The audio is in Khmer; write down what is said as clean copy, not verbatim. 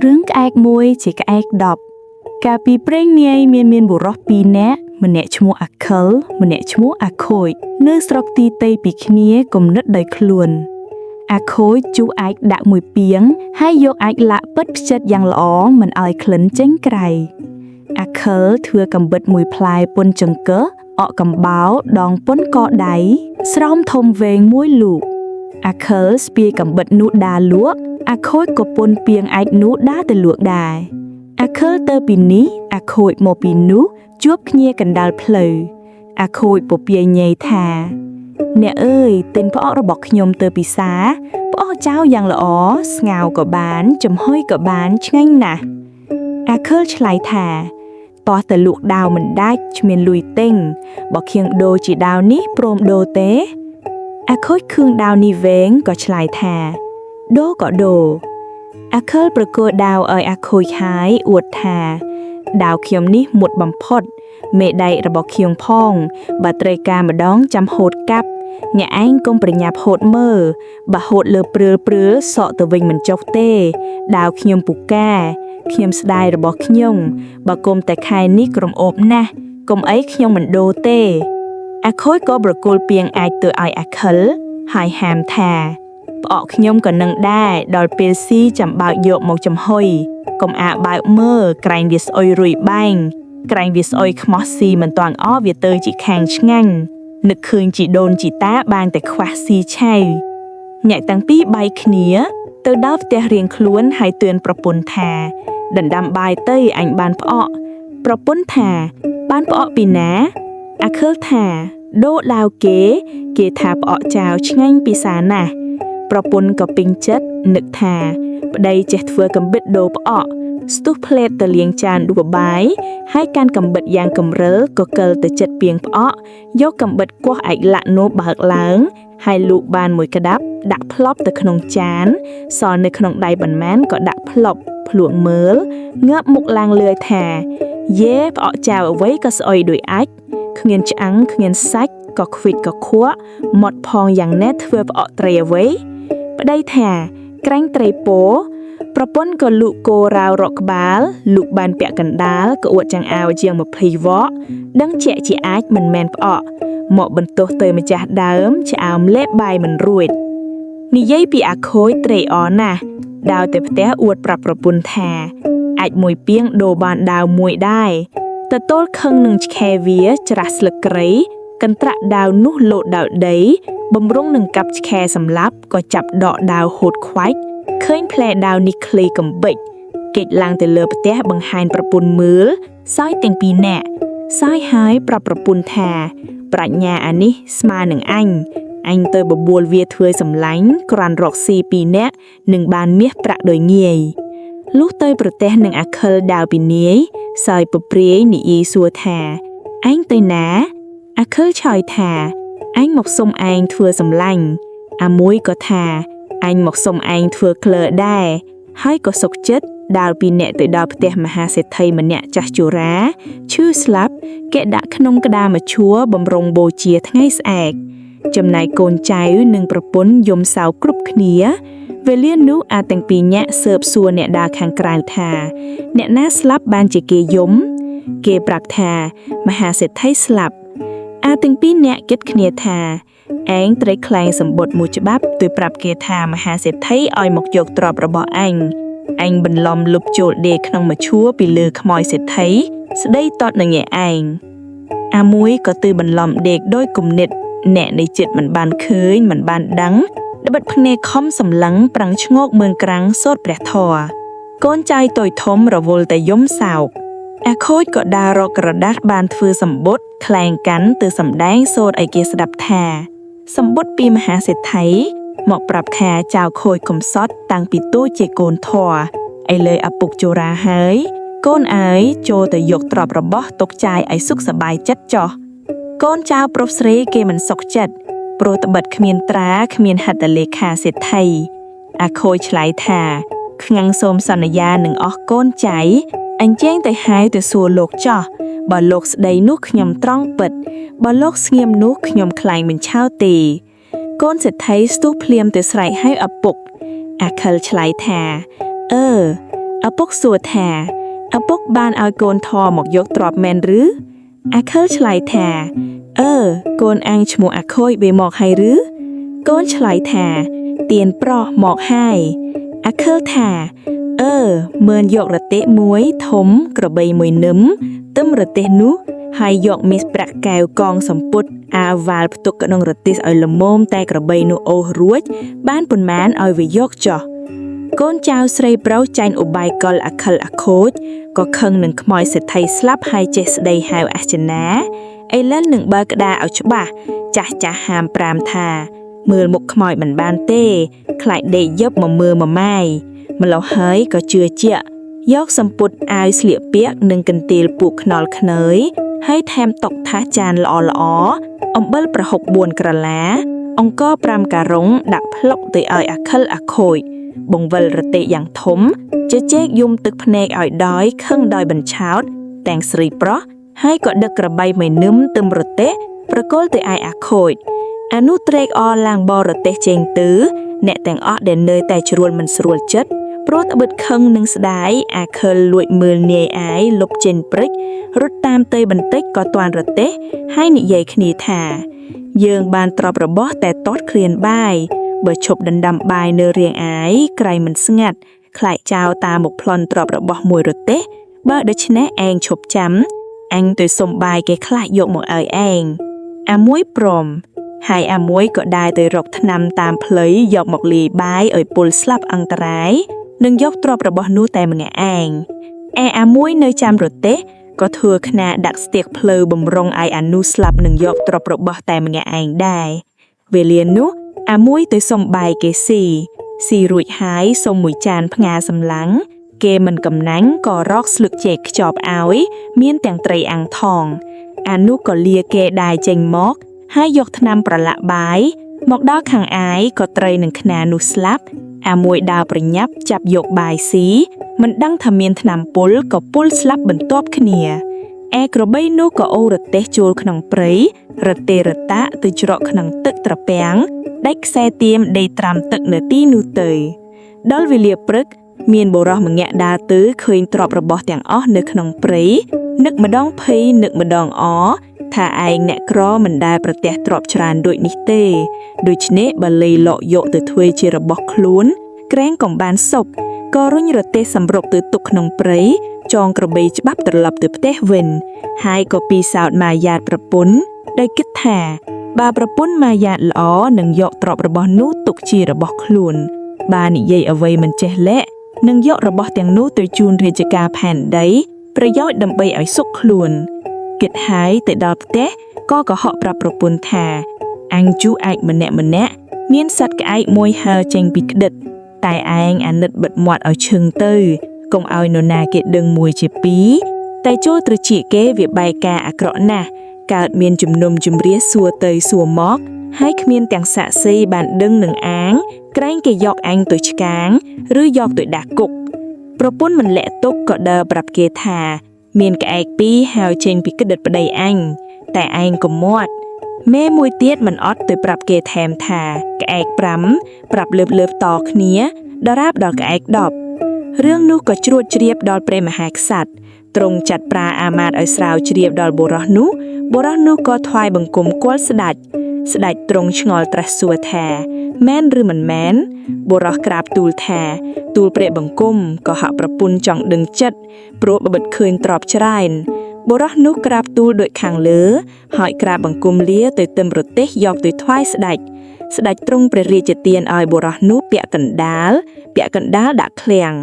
រឿងក្អែកមួយជាក្អែក10កាលពីព្រេងនាយមានបុរស2នាក់ម្នាក់ឈ្មោះអាខិលម្នាក់ឈ្មោះអាខូចនៅស្រុកទីតេពីគ្នាគំនិតដោយខ្លួនអាខូចជុះអាចដាក់មួយពាងហើយយកអាចលាក់ពិតផ្ចិតយ៉ាងល្អមិនឲ្យក្លិនចេញក្រៅអាខិលធ្វើកំបិតមួយផ្លែពុនចង្កឹះអកកំបោរដងពុនកដៃស្រោមធំវែងមួយលូកអាខិលស្ពាយកំបិតនោះដាលក់អាខូចក៏ពុនពាងអាចនោះដាទៅលក់ដែរអាខិលទៅពីនេះអាខូចមកពីនោះជួបគ្នាកណ្ដាលផ្លូវអាខូចពពាយញ៉ៃថាអ្នកអើយទិញផ្អករបស់ខ្ញុំទៅពីផ្សារផ្អកចៅយ៉ាងល្អស្ងោរក៏បានចំហុយក៏បានឆ្ងាញ់ណាស់អាខិលឆ្លើយថាតោះតែលក់ដាវមិនដាច់គ្មានលុយទិញបើខៀងដូរជាដាវនេះព្រមដូរទេអាខូចខឿងដាវនេះវែងក៏ឆ្លើយថាដូរក៏ដូរអាខិលប្រគល់ដាវឲ្យអាខូចហើយអួតថាដាវខ្ញុំនេះមុតបំផុតមេដៃរបស់ខ្ញុំផងបើត្រូវការម្ដងចាំហូតកាប់អ្នកឯងកុំប្រញាប់ហូតមើលបើហូតលើព្រឿលសក់ទៅវិញមិនចុះទេដាវខ្ញុំពូកែខ្ញុំស្ដាយរបស់ខ្ញុំបើគុំតែខែនេះក្រុមអូបណាស់កុំអីខ្ញុំមិនដូរទេអាខូចក៏ប្រគល់ពាងអាចទៅឲ្យអាខិលហើយហាមថាផ្អកខ្ញុំក៏នឹងដែរដល់ពេលស៊ីចាំបើកយកមកចំហុយកុំអាបើកមើលក្រែងវាស្អុយរួយបែងក្រែងវាស្អុយខ្មោះស៊ីមិនតាន់អស់វាទៅជាខាងឆ្ងាញ់នឹកឃើញជីដូនជីតាបានតែខ្វះស៊ីឆៅញាក់ទាំងពីរបែកគ្នាទៅដល់ផ្ទះរៀងខ្លួនហើយទឿនប្រពន្ធថាដណ្ដាំបាយទៅអញបានផ្អកប្រពន្ធថាបានផ្អកពីណាអាខិលថាដូរដាវគេថាផ្អកចៅឆ្ងាញ់ពិសាណាស់ប្រពន្ធក៏ពេញចិត្តនឹកថាប្តីចេះធ្វើកំបិតដូរផ្អកស្ទុះផ្លេតទៅលាងចានដួសបាយហើយកាន់កំបិតយ៉ាងកំរិលក៏កិលទៅចិត្តពាងផ្អកយកកំបិតគោះឯកលាក់នោះបើកឡើងហើយលូកបានមួយក្តាប់ដាក់ផ្លប់ទៅក្នុងចានសល់នៅក្នុងដៃបន្មានក៏ដាក់ផ្លប់ភ្លួងមើលងើបមុខឡើងលឿថាយេផ្អកចៅអ្វីក៏ស្អុយដូចអាចគ្មានឆ្អឹងគ្មានសាច់ក៏ខ្វិចក៏ខក់មាត់ផងយ៉ាងណែធ្វើផ្អកត្រីអ្វីប្តីថាក្រាញ់ត្រីពោប្រពន្ធក៏លូកគោរាវរកក្បាលលូកបានពាក់កណ្ដាលក៏អួតចាំងអាវជាង20វ៉កដឹងជាក់ជាអាចមិនមែនផ្អកមកបន្ទោសទៅម្ចាស់ដើមឆ្អើមលេបបាយមិនរួចនិយាយពីអាខូចត្រេកអរណាស់ដាវទៅផ្ទះអួតប្រាប់ប្រពន្ធថាអាចមួយពាងដូរបានដាវមួយដែរតទល់ខឹងនឹងឆ្ខែវាច្រាស់ស្លឹកគ្រៃកន្ត្រាក់ដាវនោះលោតដល់ដីបំរុងនឹងកាប់ឆ្ខែសម្លាប់ក៏ចាប់ដកដាវហូតខ្វាច់ឃើញផ្លែដាវនេះឃ្លីកំបិចគេចឡើងទៅលើផ្ទះបង្ហាញប្រពន្ធមើលសោយទាំងពីរនាក់សោយហើយប្រាប់ប្រពន្ធថាប្រាជ្ញាអានេះស្មើនឹងអញទៅបបួលវាធ្វើសម្លាញ់ក្រាន់រកស៊ី2នាក់នឹងបានមាសប្រាក់ដោយងាយលុះទៅប្រទេសនឹងអាខិលដាវពីនាយសោយពព្រាយនិយាយសួរថាឯងទៅណាអាខិលឆ្លើយថាអញមកសុំឯងធ្វើសម្លាញ់អាមួយក៏ថាអញមកសុំឯងធ្វើក្លើដែរហើយក៏សុកចិត្តដាល់ពីអ្នកទៅដល់ផ្ទះមហាសេដ្ឋីម្នាក់ចាស់ជរាឈឺស្លាប់គេដាក់ក្នុងក្តារមឈួរបំរុងបូជាថ្ងៃស្អែកចំណែកកូនចៅនិងប្រពន្ធយំសៅគ្រប់គ្នាវេលានោះអាទាំងពីរញាក់ស៊ើបសួរអ្នកដើរខាងក្រៅថាអ្នកណាស្លាប់បានជាគេយំគេប្រាប់ថាមហាសេដ្ឋីស្លាប់អាទាំងពីរអ្នកគិតគ្នាថាឯងត្រូវខ្លែងសម្បត្តិមួយច្បាប់ទៅប្រាប់គេថាមហាសេដ្ឋីឲ្យមកយកទ្រព្យរបស់អញបន្លំលុបចូលដេកក្នុងមឈួរពីលើខ្មោចសេដ្ឋីស្ដីតតនឹងឯងអាមួយក៏ទៅបន្លំដេកដោយគំនិតអ្នកនៃចិត្តមិនបានឃើញមិនបានដឹងដបិតភ្នែកខំសម្លឹងប្រាំងឈ្ងោកមើលក្រាំងសូត្រព្រះធម៌កូនចៅតូចធំរវល់តែយំសោកអាខូចក៏ដើររកក្រដាស់បានធ្វើសម្បត្តិខ្លែងកាន់ទៅសម្ដែងសូត្រឲ្យគេស្ដាប់ថាសម្បត្តិពីមហាសេដ្ឋីមកប្រាប់ថាចៅខូចកំសត់តាំងពីទូជាកូនធរឥឡូវឪពុកជរាហើយកូនអើយចូលទៅយកទ្រព្យរបស់ទុកចាយឲ្យសុខសប្បាយចិត្តចុះកូនចៅប្រុសស្រីគេមិនសុខចិត្តព្រោះត្បិតគ្មានត្រាគ្មានហត្ថលេខាសេដ្ឋីអាខូចឆ្លើយថាខ្ងាំងសូមសន្យានឹងអស់កូនចៅអញ្ជើញទៅហៅទៅសួរលោកចោះបើលោកស្ដីនោះខ្ញុំត្រង់ពិតបើលោកស្ងៀមនោះខ្ញុំខ្លាញ់មិនឆៅទេកូនសេដ្ឋីស្ទុះភ្លាមទៅស្រែកហៅឪពុកអាខិលឆ្លើយថា ឪពុកសួរថាឪពុកបានឲ្យកូនធមមកយកទ្រព្យមែនឬអាខិលឆ្លើយថាកូនអញឈ្មោះអាខូចវាមកហើយឬកូនឆ្លើយថាទៀនប្រុសមកហើយអាខិលថាមើលយករទេះមួយធំក្របីមួយនឹមទឹមរទេះនោះហើយយកមាសប្រាក់កែវកងសម្ពុតអាវ៉ាល់ផ្ទុកក្នុងរទេះឲ្យល្មមតែក្របីនោះអូសរួចបានប៉ុន្មានឲ្យវាយកចោះកូនចៅស្រីប្រុសចាញ់ឧបាយកលអាខិលអាខូចក៏ខឹងនឹងខ្មោចសេដ្ឋីស្លាប់ហើយចេះស្ដីហៅអស្ចាណាឥឡូវនឹងបើក្តារឲ្យច្បាស់ចាស់ហាមប្រាមថាមើលមុខខ្មោចមិនបានទេខ្លាចដេកយប់មកមើលម៉ាយម្ល៉េះហើយក៏ជឿជាក់យកសម្ពុតអាវស្លៀកពាក់និងកន្ទេលពូកខ្នល់ខ្នើយហើយថែមតុថាសចានល្អអំបិលប្រហុក4ក្រឡាអង្ករ5ការុងដាក់ផ្លុកទៅឲ្យអាខិលអាខូចបង្វិលរទេះយ៉ាងធំជជែកយំទឹកភ្នែកឲ្យដោយខឹងដោយបញ្ឆោតទាំងស្រីប្រុសហើយក៏ដឹកក្របីមួយនឹមទឹមរទេះប្រគល់ទៅឲ្យអាខូចអានោះត្រេកអរឡើងបរទេះចេញទៅអ្នកទាំងអស់ដែលនៅតែជ្រួលមិនស្រួលចិត្តព្រោះត្បិតខឹងនឹងស្ដាយអាខិលលួចមើលនាយអាយលុបចេញព្រិចរត់តាមទៅបន្តិចក៏ទាន់រទេះហើយនិយាយគ្នាថាយើងបានទ្រព្យរបស់តែទាត់ឃ្លានបាយបើឈប់ដណ្ដើមបាយនៅរាងអាយក្រៃមិនស្ងាត់ខ្លាចចៅតាមកប្លន់ទ្រព្យរបស់មួយរទេះបើដូច្នេះឯងឈប់ចាំអញទៅសុំបាយគេខ្លះយកមកឲ្យឯងអាមួយព្រមហើយអាមួយក៏ដើរទៅរកថ្នាំតាមផ្លូវយកមកលាយបាយឲ្យពលស្លាប់អន្តរាយនឹងយកទ្រព្យរបស់នោះតែម្នាក់ឯងអាមួយនៅចាំរទេះក៏ធ្វើខ្នាដាក់ស្ទាកភ្លៅបំរុងឲ្យអានោះស្លាប់នឹងយកទ្រព្យរបស់តែម្នាក់ឯងដែរវេលានោះអាមួយទៅសុំបាយគេស៊ីរួចហើយសុំមួយចានផ្ងាសម្លឹងគេមិនកំណាញ់ក៏រកស្លឹកចេកខ្ចប់ឲ្យមានទាំងត្រីអាំងថងអានោះក៏លាគេដែរចេញមកហើយយកថ្នាំប្រឡាក់បាយមកដល់ខាងអាយក៏ត្រីនឹងខ្នានោះស្លាប់អាមួយដើរប្រញាប់ចាប់យកបាយស៊ីមិនដឹងថាមានថ្នាំពុលក៏ពុលស្លាប់បន្ទាប់គ្នាក្របីនោះក៏អូរទេះចូលក្នុងព្រៃរទេះរតាក់ទៅច្រកក្នុងទឹកត្រពាំងដាច់ខ្សែទៀមដេកត្រាំទឹកនៅទីនោះទៅដល់វេលាព្រឹកមានបុរសម្ងាក់ដើរទៅឃើញទ្រព្យរបស់ទាំងអស់នៅក្នុងព្រៃនឹកម្ដងភ័យនឹកម្ដងអថាឯងអ្នកក្រមិនដែលប្រទះទ្រព្យច្រើនដូចនេះទេដូច្នេះបើលៃលក់យកទៅធ្វើជារបស់ខ្លួនក្រែងកំបានសុខក៏រុញរទេះសម្រុកទៅទុកក្នុងព្រៃចងក្របីច្បាប់ត្រឡប់ទៅផ្ទះវិញហើយក៏ពីសោតម៉ាយ៉ាតប្រពន្ធដោយគិតថាបើប្រពន្ធម៉ាយ៉ាតល្អនឹងយកទ្រព្យរបស់នោះទុកជារបស់ខ្លួនបើនិយាយអ្វីមិនចេះលាក់នឹងយករបស់ទាំងនោះទៅជូនរាជការផែនដីប្រយោជន៍ដើម្បីឲ្យសុខខ្លួនគិតហើយទៅដល់ផ្ទះក៏កុហកប្រាប់ប្រពន្ធថាអញជូឯកម្នាក់មានសត្វក្អែកមួយហើរចេញពីក្តិតតែឯងអាណិតបិទមាត់ឲ្យឈឹងទៅកុំឲ្យនរណាគេដឹងមួយជាពីរតែចូលត្រចៀកគេវាបែកការអាក្រក់ណាស់កើតមានជំនុំជម្រះសួរទៅសួរមកហើយគ្មានទាំងសាក់សីបានដឹងនឹងអាងក្រែងគេយកអញទៅឆ្កាងឬយកទៅដាក់គុកប្រពន្ធមិនលាក់ទុកក៏ដើរប្រាប់គេថាមានក្អែកពីរហើរចេញពីក្តិតប្តីអញតែឯងកុំមាត់មេមួយទៀតមិនអត់ទៅប្រាប់គេថែមថាក្អែក5ប្រាប់លើបតគ្នាដរាបដល់ក្អែក10រឿងនោះក៏ជ្រួតជ្រាបដល់ព្រះមហាក្សត្រទ្រង់ចាត់ប្រាអាមាត្យឲ្យស្រាវជ្រាវដល់បុរសនោះក៏ថ្វាយបង្គំគាល់ស្ដេចទ្រង់ឆ្ងល់ត្រាស់សួរថាមែនឬមិនមែនបុរសក្រាបទូលថាទូលព្រះបង្គំក៏ហាក់ប្រពន្ធចង់ដឹងចិត្តព្រោះបិទឃើញទ្រព្យច្រើនបុរសនោះក្រាបទូលដូចខាងលើហើយក្រាបបង្គំលាទៅទឹមរទេះយកទៅថ្វាយស្ដេចទ្រង់ព្រះរាជទានឲ្យបុរសនោះពាក់កណ្ដាលដាក់ឃ្លាំង